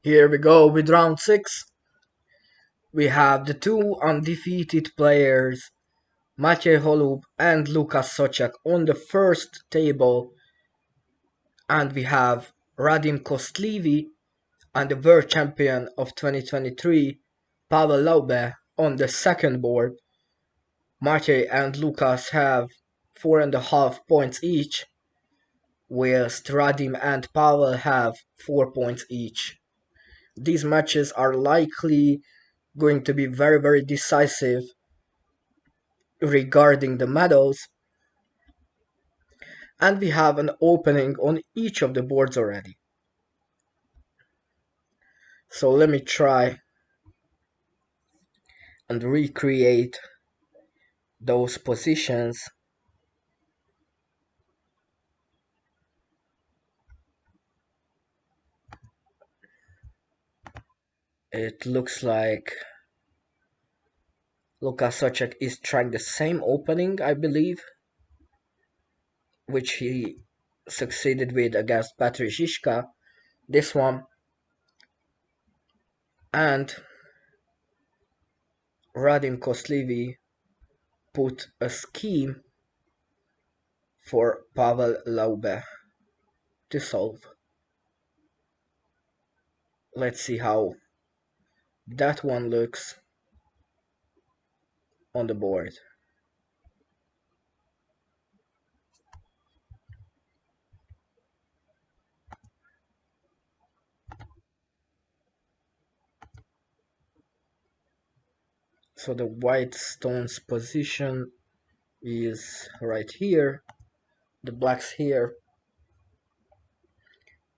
Here we go with round 6. We have the two undefeated players, Matěj Holub and Lukáš Souček, on the first table, and we have Radim Kostlivý and the world champion of 2023, Pavel Laube, on the second board. Matěj and Lukáš have 4.5 points each, whilst Radim and Pavel have 4 points each. These matches are likely going to be very decisive regarding the medals, and we have an opening on each of the boards already. So let me try and recreate those positions. It looks like Lukáš Souček is trying the same opening, I believe, which he succeeded with against Petr Žižka. This one. And Radim Kostlivý put a scheme for Pavel Laube to solve. Let's see how that one looks on the board. So the white stone's position is right here, the black's here.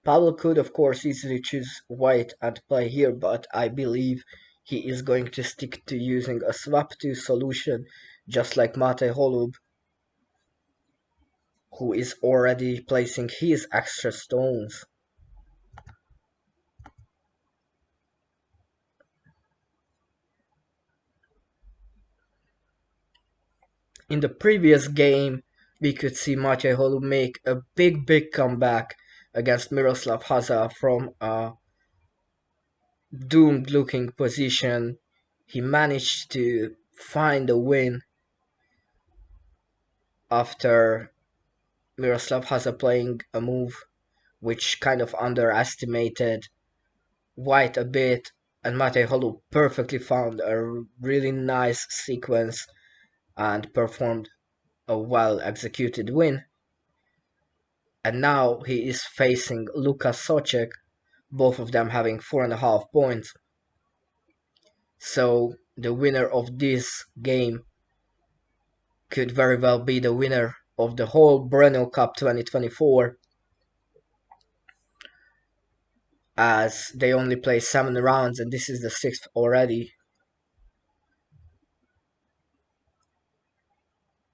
Pavel could of course easily choose white and play here, but I believe he is going to stick to using a swap 2 solution, just like Matěj Holub, who is already placing his extra stones. In the previous game, we could see Matěj Holub make a big comeback against Miroslav Haza from a doomed looking position. He managed to find a win after Miroslav Haza playing a move which kind of underestimated white a bit, and Matěj Holub perfectly found a really nice sequence and performed a well executed win. And now he is facing Lukáš Souček, both of them having 4.5 points. So the winner of this game could very well be the winner of the whole Brno Cup 2024, as they only play 7 rounds and this is the 6th already.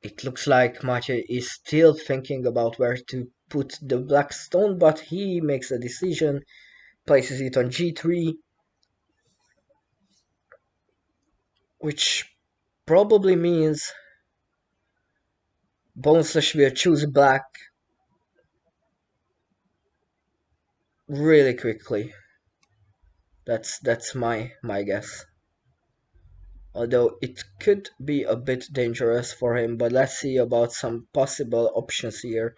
It looks like Maciej is still thinking about where to put the black stone, but he makes a decision, places it on g3, which probably means Bonslash will choose black really quickly. That's my guess. Although it could be a bit dangerous for him, but let's see about some possible options here.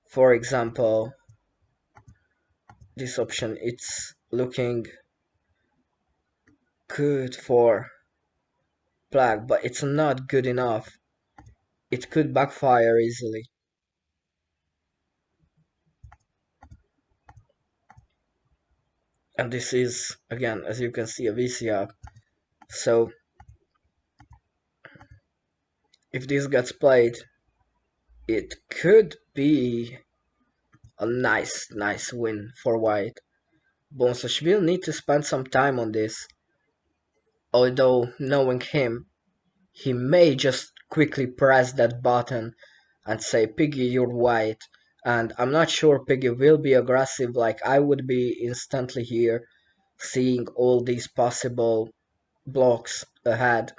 For example, this option, it's looking good for black, but it's not good enough. It could backfire easily. And this is, again, as you can see, a VCR. So if this gets played, it could be a nice win for white. Bonslash will need to spend some time on this, although knowing him, he may just quickly press that button and say, Piggy, you're white, and I'm not sure Piggy will be aggressive like I would be instantly here, seeing all these possible blocks ahead,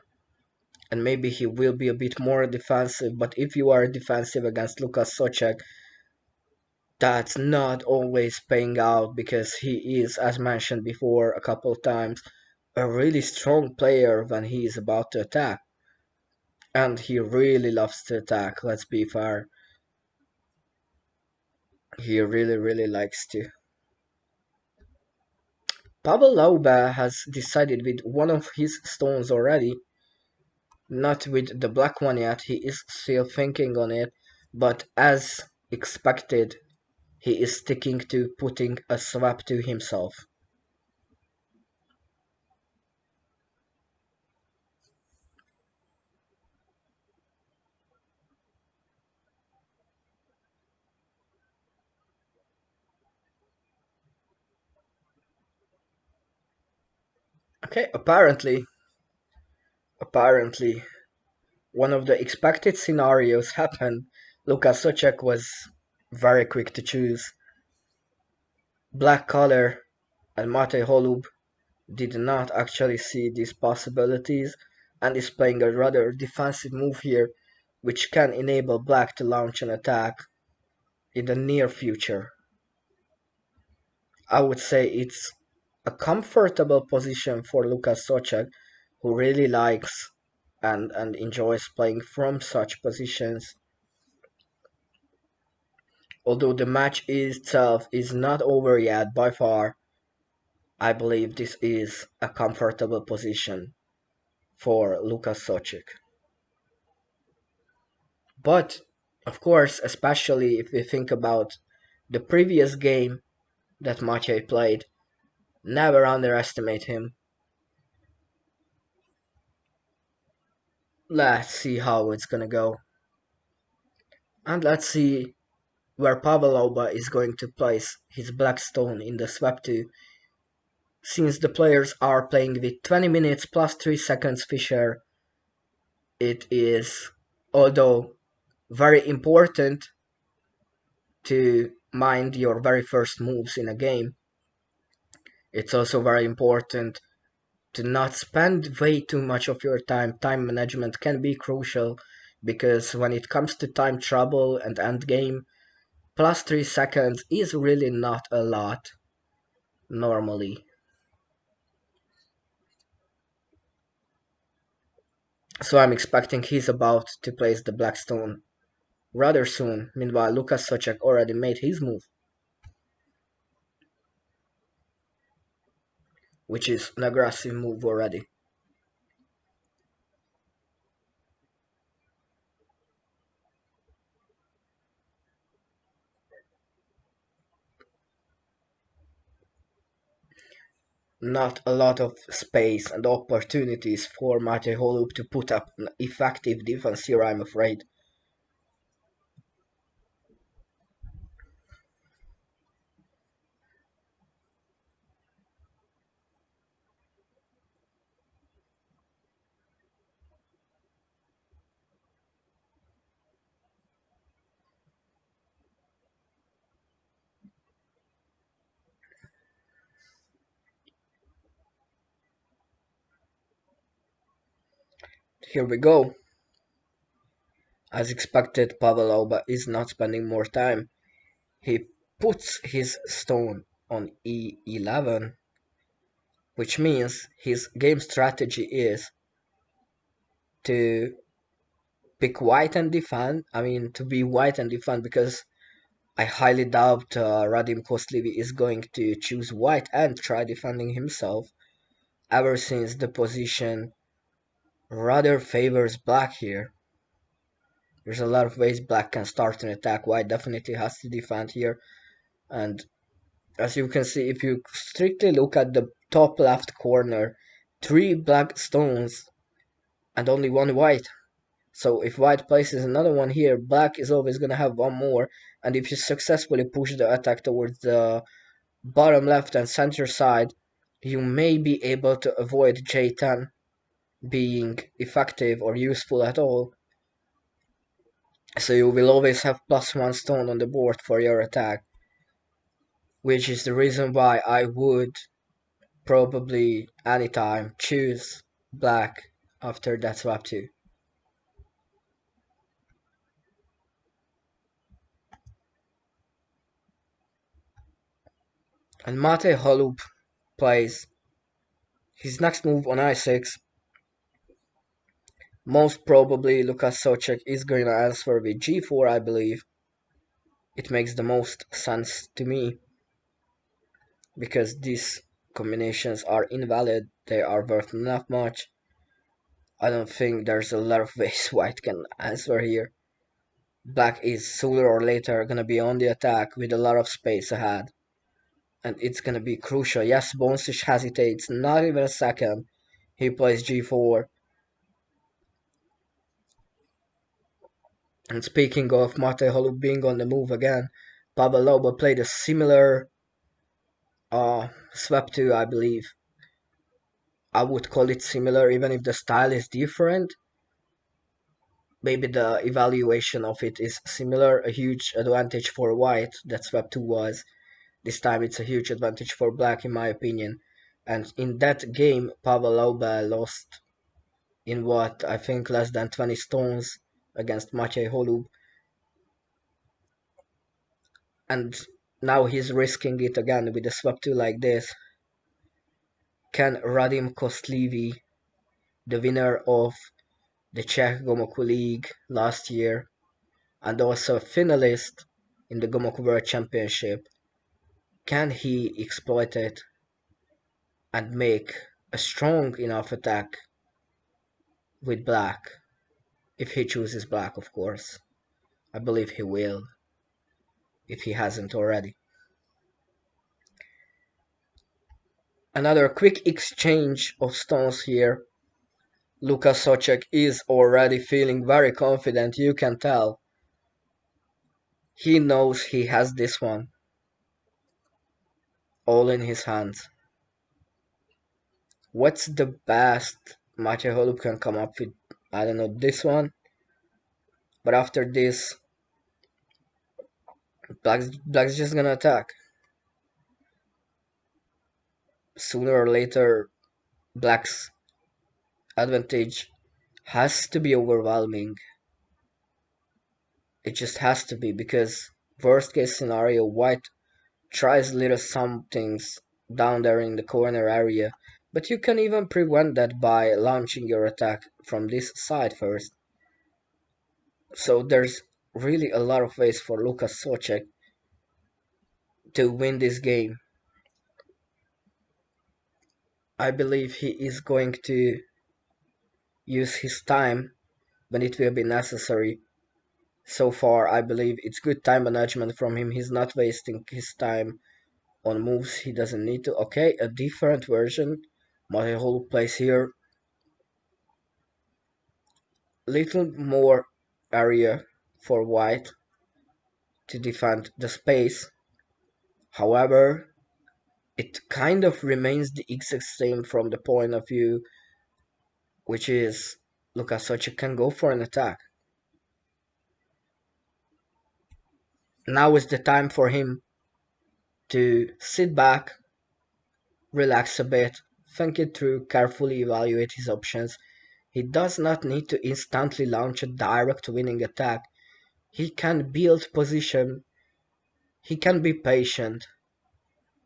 and maybe he will be a bit more defensive. But if you are defensive against Lukáš Souček, That's not always paying out because he is, as mentioned before a couple of times, a really strong player when he is about to attack. And he really loves to attack, let's be fair. He really, really likes to. Pavel Laube has decided with one of his stones already, not with the black one yet, he is still thinking on it, but as expected, he is sticking to putting a swap to himself. Okay, apparently, one of the expected scenarios happened. Lukáš Souček was very quick to choose black color, and Matěj Holub did not actually see these possibilities and is playing a rather defensive move here, which can enable black to launch an attack in the near future. I would say it's a comfortable position for Lukáš Souček, who really likes and enjoys playing from such positions. Although the match itself is not over yet by far, I believe this is a comfortable position for Lukáš Souček. But, of course, especially if we think about the previous game that Maciej played, never underestimate him. Let's see how it's gonna go. And let's see where Pavel Laube is going to place his black stone in the swap 2. Since the players are playing with 20 minutes plus 3 seconds Fischer, it is, although very important to mind your very first moves in a game, it's also very important to not spend way too much of your time. Time management can be crucial because when it comes to time trouble and end game, plus 3 seconds is really not a lot normally. So I'm expecting he's about to place the black stone rather soon. Meanwhile, Lukáš Souček already made his move, which is an aggressive move already. Not a lot of space and opportunities for Matěj Holub to put up an effective defense here, I'm afraid. Here we go. As expected, Pavel Laube is not spending more time. He puts his stone on e11, which means his game strategy is to pick white and defend. I mean, to be white and defend, because I highly doubt Radim Kostlivý is going to choose white and try defending himself, ever since the position rather favors black here. There's a lot of ways black can start an attack. White definitely has to defend here. And as you can see, if you strictly look at the top left corner, 3 black stones and only 1 white. So if white places another one here, black is always going to have 1 more. And if you successfully push the attack towards the bottom left and center side, you may be able to avoid J10 being effective or useful at all. So you will always have +1 stone on the board for your attack, which is the reason why I would probably anytime choose black after that swap 2. And Matěj Holub plays his next move on i6. Most probably Lukáš Souček is going to answer with g4, I believe. It makes the most sense to me, because these combinations are invalid, they are worth not much. I don't think there's a lot of ways white can answer here. Black is sooner or later gonna be on the attack with a lot of space ahead. And it's gonna be crucial. Yes, Bonsic hesitates, not even a second. He plays g4. And speaking of Matěj Holub being on the move again, Pavel Laube played a similar swept 2, I believe. I would call it similar, even if the style is different. Maybe the evaluation of it is similar. A huge advantage for white, that swept 2 was. This time it's a huge advantage for black, in my opinion. And in that game, Pavel Laube lost in what, I think less than 20 stones against Matěj Holub. And now he's risking it again with a swap 2 like this. Can Radim Kostlivý, the winner of the Czech Gomoku League last year, and also a finalist in the Gomoku World Championship, can he exploit it and make a strong enough attack with black? If he chooses black, of course. I believe he will, if he hasn't already. Another quick exchange of stones here. Lukáš Souček is already feeling very confident, you can tell. He knows he has this one all in his hands. What's the best Matěj Holub can come up with? I don't know, this one. But after this, Black's just gonna attack. Sooner or later, Black's advantage has to be overwhelming. It just has to be, because worst case scenario, white tries little somethings down there in the corner area, but you can even prevent that by launching your attack from this side first. So there's really a lot of ways for Lukáš Souček to win this game. I believe he is going to use his time when it will be necessary. So far, I believe it's good time management from him. He's not wasting his time on moves he doesn't need to. Okay, a different version. Matěj Holub plays here. Little more area for white to defend the space. However, it kind of remains the exact same from the point of view, which is Lukáš Souček can go for an attack. Now is the time for him to sit back, relax a bit, think it through, carefully evaluate his options. He does not need to instantly launch a direct winning attack. He can build position, he can be patient,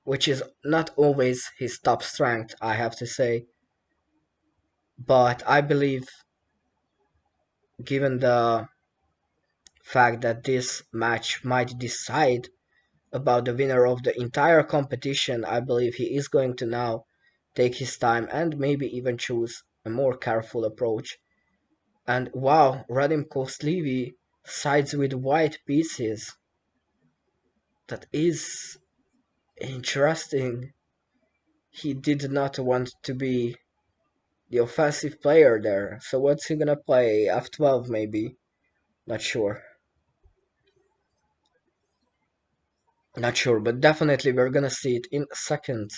which is not always his top strength, I have to say. But I believe, given the fact that this match might decide about the winner of the entire competition, I believe he is going to now take his time and maybe even choose a more careful approach. And wow, Radim Kostlivý sides with white pieces. That is interesting. He did not want to be the offensive player there. So what's he gonna play? F12 maybe? Not sure. Not sure, but definitely we're gonna see it in a second.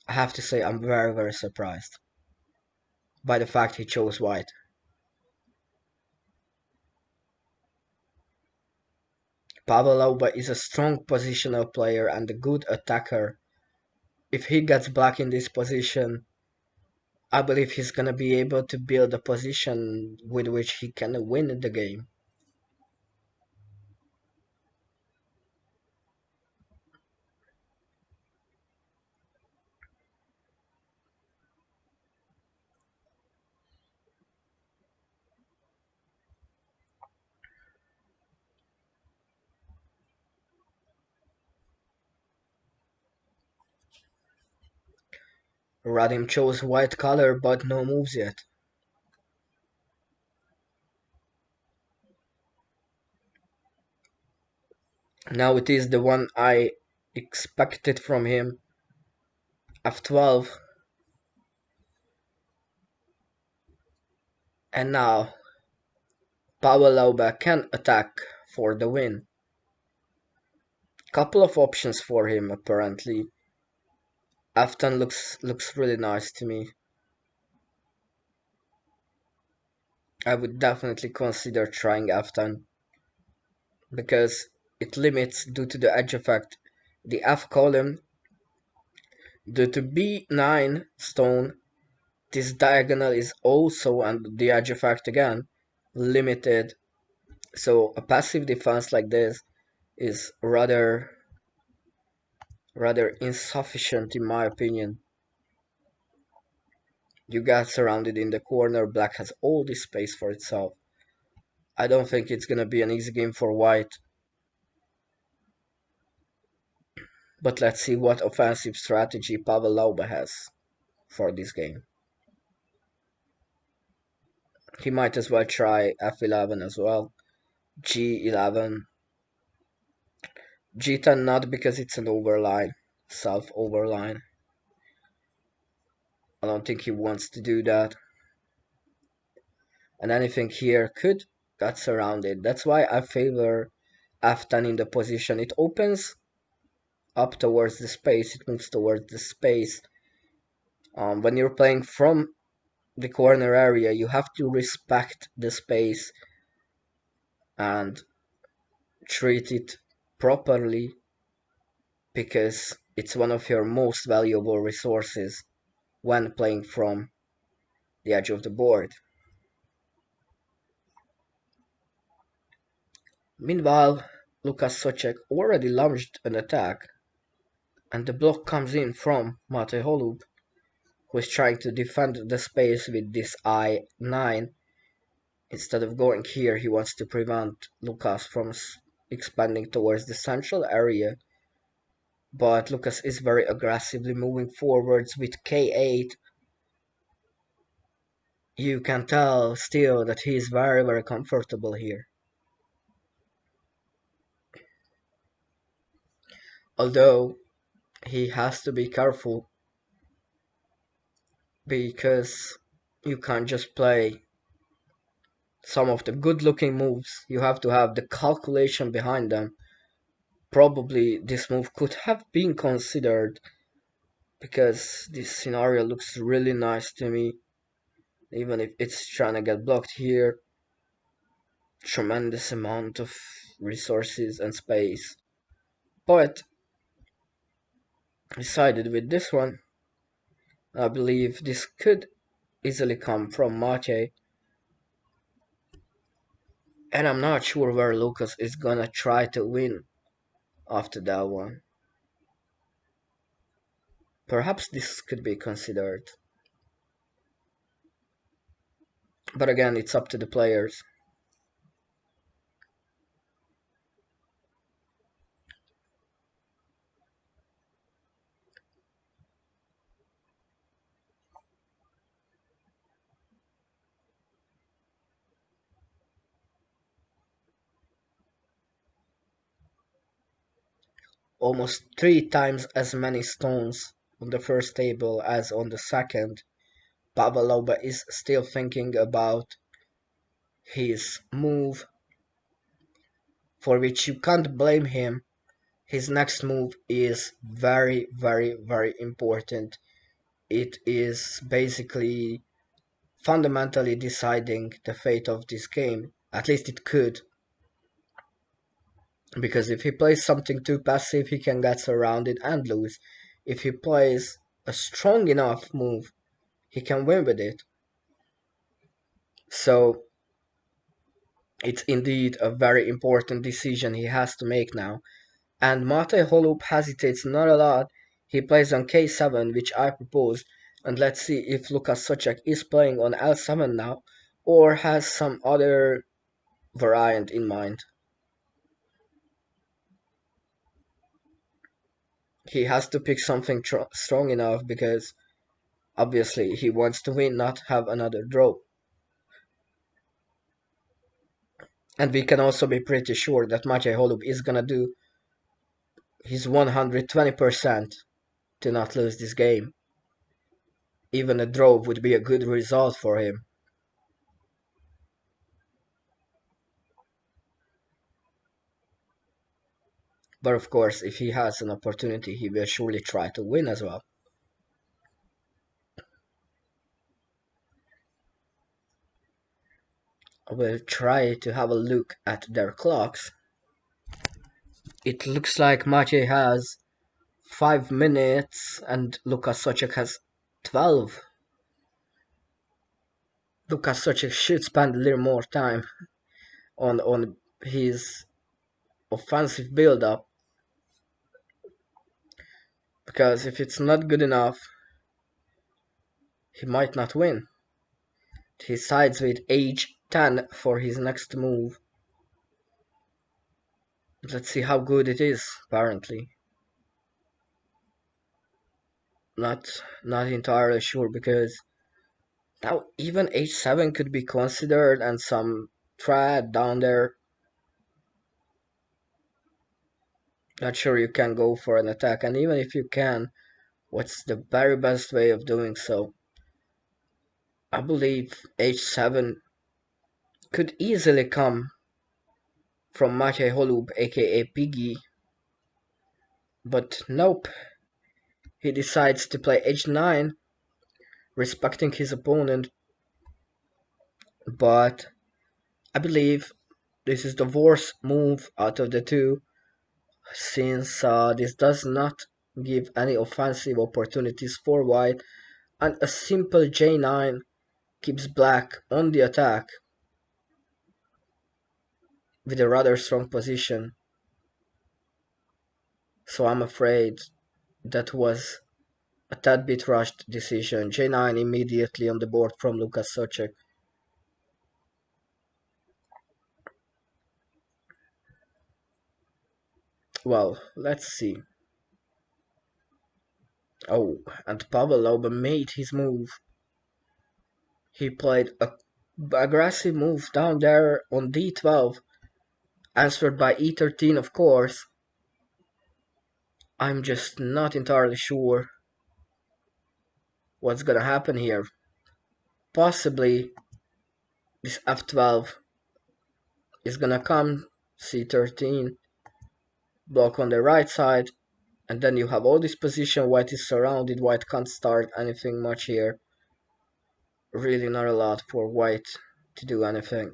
I have to say I'm very, very surprised by the fact he chose white. Pavel Laube is a strong positional player and a good attacker. If he gets black in this position, I believe he's gonna be able to build a position with which he can win the game. Radim chose white color but no moves yet. Now it is the one I expected from him. F12. And now Pavel Laube can attack for the win. Couple of options for him apparently. F10 looks really nice to me. I would definitely consider trying F10 because it limits, due to the edge effect, the F column. Due to B9 stone, this diagonal is also, and the edge effect again, limited. So a passive defense like this is rather insufficient in my opinion. You get surrounded in the corner, black has all this space for itself. I don't think it's gonna be an easy game for white. But let's see what offensive strategy Pavel Laube has for this game. He might as well try f11 as well. g11. g10 not, because it's an overline, self-overline. I don't think he wants to do that. And anything here could get surrounded. That's why I favor f10 in the position. It opens up towards the space, it moves towards the space. When you're playing from the corner area, you have to respect the space and treat it properly, because it's one of your most valuable resources when playing from the edge of the board. Meanwhile, Lukáš Souček already launched an attack, and the block comes in from Matěj Holub, who is trying to defend the space with this I9. Instead of going here, he wants to prevent Lukáš from expanding towards the central area. But Lukáš is very aggressively moving forwards with K8. You can tell still that he is very comfortable here. Although he has to be careful, because you can't just play some of the good looking moves. You have to have the calculation behind them. Probably this move could have been considered, because this scenario looks really nice to me, even if it's trying to get blocked here. Tremendous amount of resources and space. But decided with this one, I believe this could easily come from Maciej. And I'm not sure where Lukáš is gonna try to win after that one. Perhaps this could be considered. But again, it's up to the players. Almost 3 times as many stones on the first table as on the second. Pavel Laube is still thinking about his move, for which you can't blame him. His next move is very important. It is basically fundamentally deciding the fate of this game. At least it could. Because if he plays something too passive, he can get surrounded and lose. If he plays a strong enough move, he can win with it. So it's indeed a very important decision he has to make now. And Matěj Holub hesitates not a lot. He plays on k7, which I proposed, and let's see if Lukáš Souček is playing on l7 now, or has some other variant in mind. He has to pick something strong enough, because Obviously, he wants to win, not have another draw. And we can also be pretty sure that Matěj Holub is gonna do his 120% to not lose this game. Even a draw would be a good result for him. But of course, if he has an opportunity, he will surely try to win as well. I will try to have a look at their clocks. It looks like Maciej has 5 minutes and Lukáš Souček has 12. Lukáš Souček should spend a little more time on his offensive build-up, because if it's not good enough, he might not win. He sides with h10 for his next move. Let's see how good it is, apparently. Not entirely sure, because now even h7 could be considered and some thread down there. Not sure you can go for an attack, and even if you can, what's the very best way of doing so? I believe h7 could easily come from Matěj Holub, aka Piggy, but nope. He decides to play h9, respecting his opponent, but I believe this is the worst move out of the two, since this does not give any offensive opportunities for white, and a simple j9 keeps black on the attack with a rather strong position. So I'm afraid that was a tad bit rushed decision. j9 immediately on the board from Lukáš Souček. Well, let's see. Oh, and Pavel Laube made his move. He played a aggressive move down there on d12, answered by e13, of course. I'm just not entirely sure what's gonna happen here. Possibly this f12 is gonna come, c13, block on the right side, and then you have all this position. White is surrounded, white can't start anything much here. Really not a lot for white to do anything.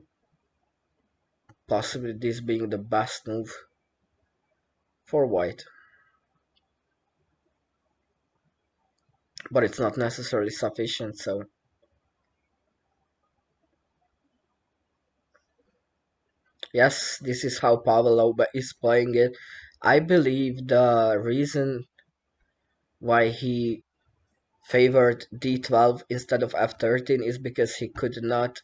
Possibly this being the best move for white. But it's not necessarily sufficient, so... Yes, this is how Pavel Laube is playing it. I believe the reason why he favored d12 instead of f13 is because he could not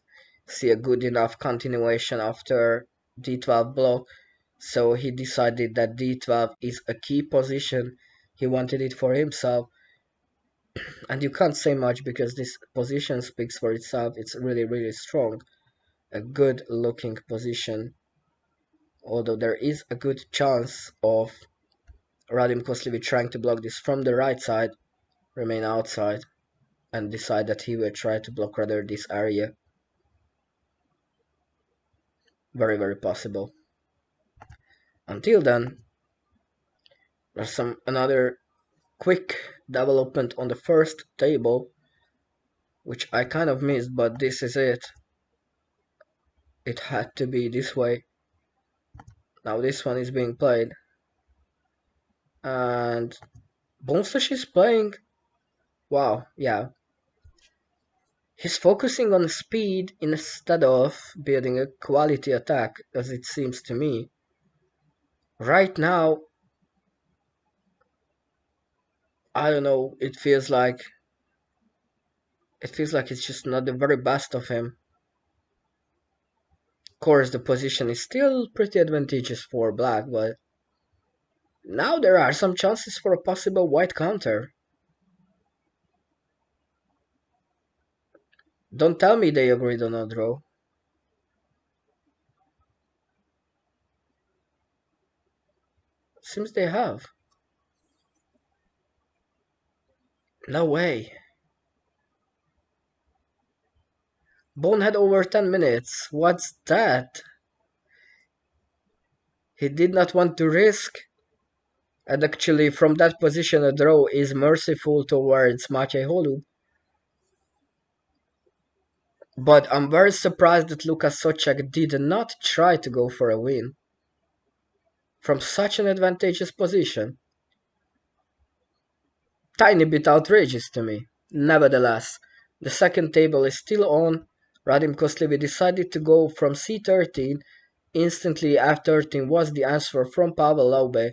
see a good enough continuation after d12 block, so he decided that d12 is a key position. He wanted it for himself, and you can't say much because this position speaks for itself. It's really strong, a good looking position, although there is a good chance of Radim Kostlivý trying to block this from the right side, remain outside, and decide that he will try to block rather this area. Very possible. Until then, there's another quick development on the first table, which I kind of missed, but this is it. It had to be this way. Now this one is being played, and Bonfish is playing. Wow, yeah. He's focusing on speed instead of building a quality attack, as it seems to me. Right now, I don't know, it feels like it's just not the very best of him. Of course, the position is still pretty advantageous for black, but now there are some chances for a possible white counter. Don't tell me they agreed on a draw. Seems they have. No way. Bone had over 10 minutes. What's that? He did not want to risk. And actually, from that position, a draw is merciful towards Matěj Holub. But I'm very surprised that Lukáš Souček did not try to go for a win from such an advantageous position. Tiny bit outrageous to me. Nevertheless, the second table is still on. Radim Kostlivý decided to go from c13. Instantly f13 was the answer from Pavel Laube.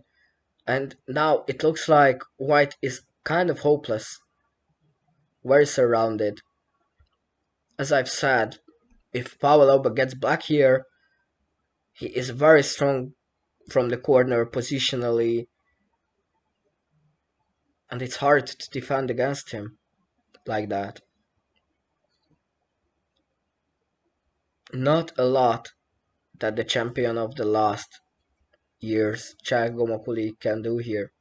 And now it looks like white is kind of hopeless. Very surrounded. As I've said, if Pavel Laube gets black here, he is very strong from the corner positionally. And it's hard to defend against him like that. Not a lot that the champion of the last years, Czech Gomokuli, can do here.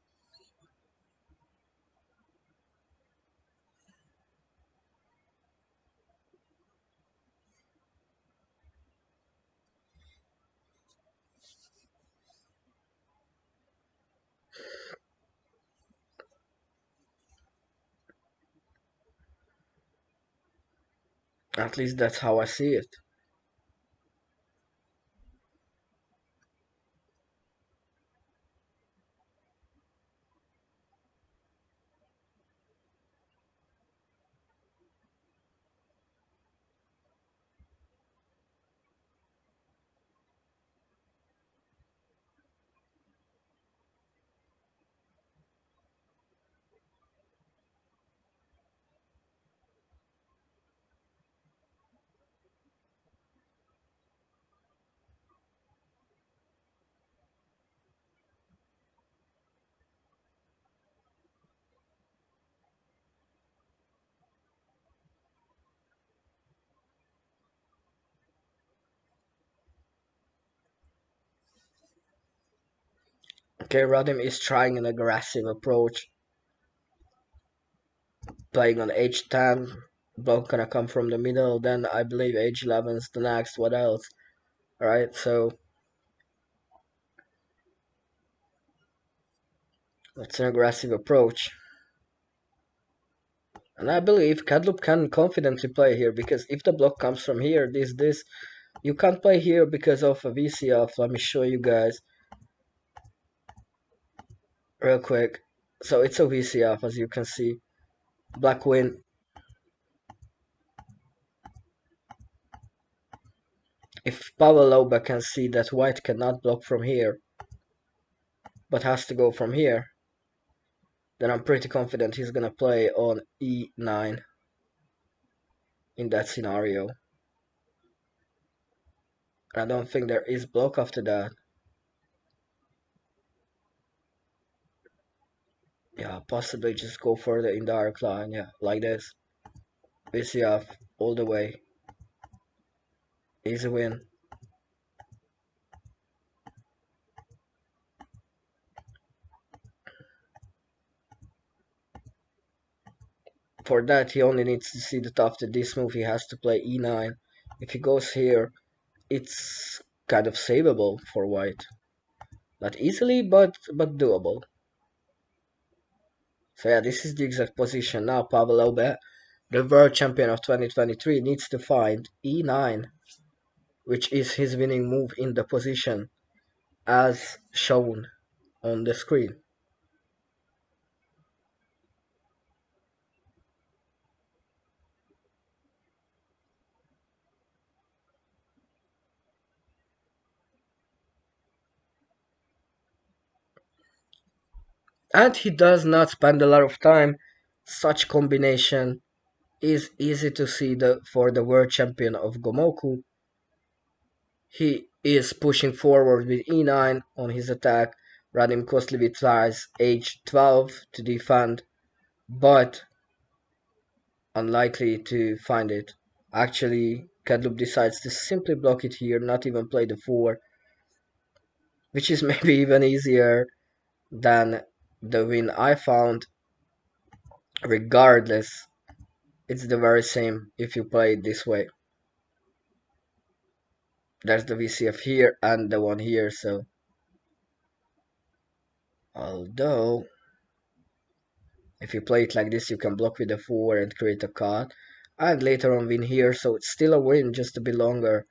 At least that's how I see it. Okay, Radim is trying an aggressive approach. Playing on h10. Block gonna come from the middle. Then I believe h11 is the next. What else? Alright, so that's an aggressive approach. And I believe Kadlub can confidently play here, because if the block comes from here, this, you can't play here because of a VC off. Let me show you guys real quick. So it's a VC off, as you can see. Black win. If Pavel Laube can see that white cannot block from here, but has to go from here, then I'm pretty confident he's gonna play on e9 in that scenario. I don't think there is block after that. Yeah, possibly just go for the indirect line, yeah, like this. VC off all the way. Easy win. For that, he only needs to see that after this move he has to play e9. If he goes here, it's kind of savable for white. Not easily, but doable. So yeah, this is the exact position. Now Pavel Laube, the world champion of 2023, needs to find e9, which is his winning move in the position as shown on the screen. And he does not spend a lot of time. Such combination is easy to see for the world champion of Gomoku. He is pushing forward with e9 on his attack. Radim Kostlivý tries h12 to defend, but unlikely to find it. Actually, Kadlub decides to simply block it here, not even play the 4, which is maybe even easier than the win I found. Regardless, it's the very same if you play it this way. There's the VCF here and the one here, so... Although, if you play it like this, you can block with the 4 and create a card. And later on win here, so it's still a win, just a bit longer.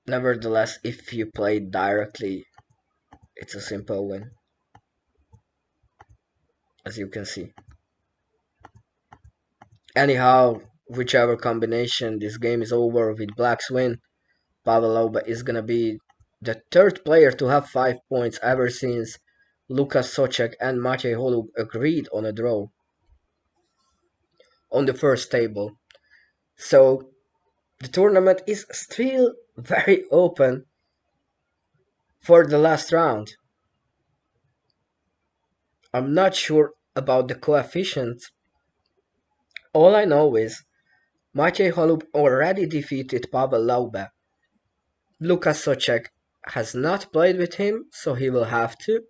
Nevertheless, if you play it directly, it's a simple win, as you can see. Anyhow, whichever combination, this game is over with Black's win. Pavel Laube is gonna be the third player to have 5 points ever since Lukáš Souček and Matěj Holub agreed on a draw on the first table. So the tournament is still very open for the last round. I'm not sure about the coefficients. All I know is Matěj Holub already defeated Pavel Laube. Lukáš Souček has not played with him, so he will have to.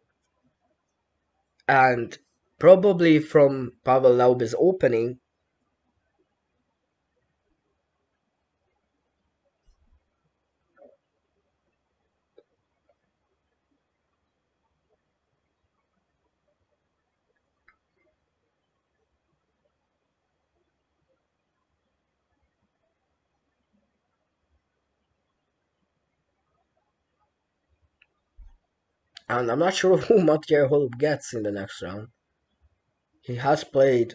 And probably from Pavel Laube's opening, and I'm not sure who Matěj Holub gets in the next round. He has played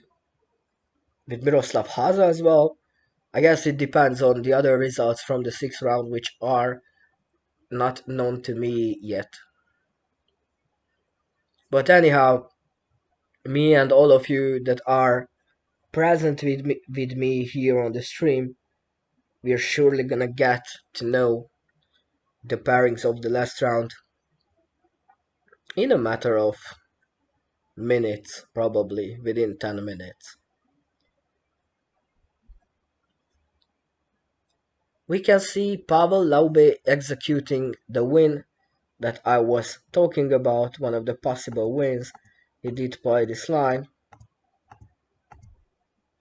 with Miroslav Haza as well. I guess it depends on the other results from the 6th round, which are not known to me yet. But anyhow, me and all of you that are present with me here on the stream, we're surely gonna get to know the pairings of the last round in a matter of minutes, probably within 10 minutes. We can see Pavel Laube executing the win that I was talking about, one of the possible wins. He did play this line.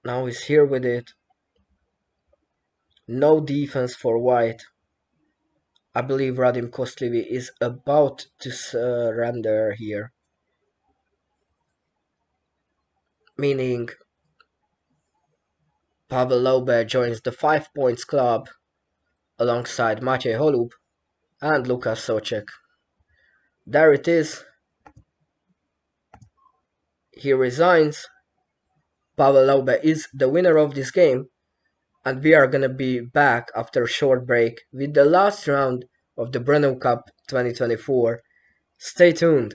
Now he's here with it. No defense for white. I believe Radim Kostlivý is about to surrender here. Meaning Pavel Laube joins the 5 points club alongside Matěj Holub and Lukáš Souček. There it is. He resigns. Pavel Laube is the winner of this game, and we are gonna be back after a short break with the last round of the Brno Cup 2024. Stay tuned.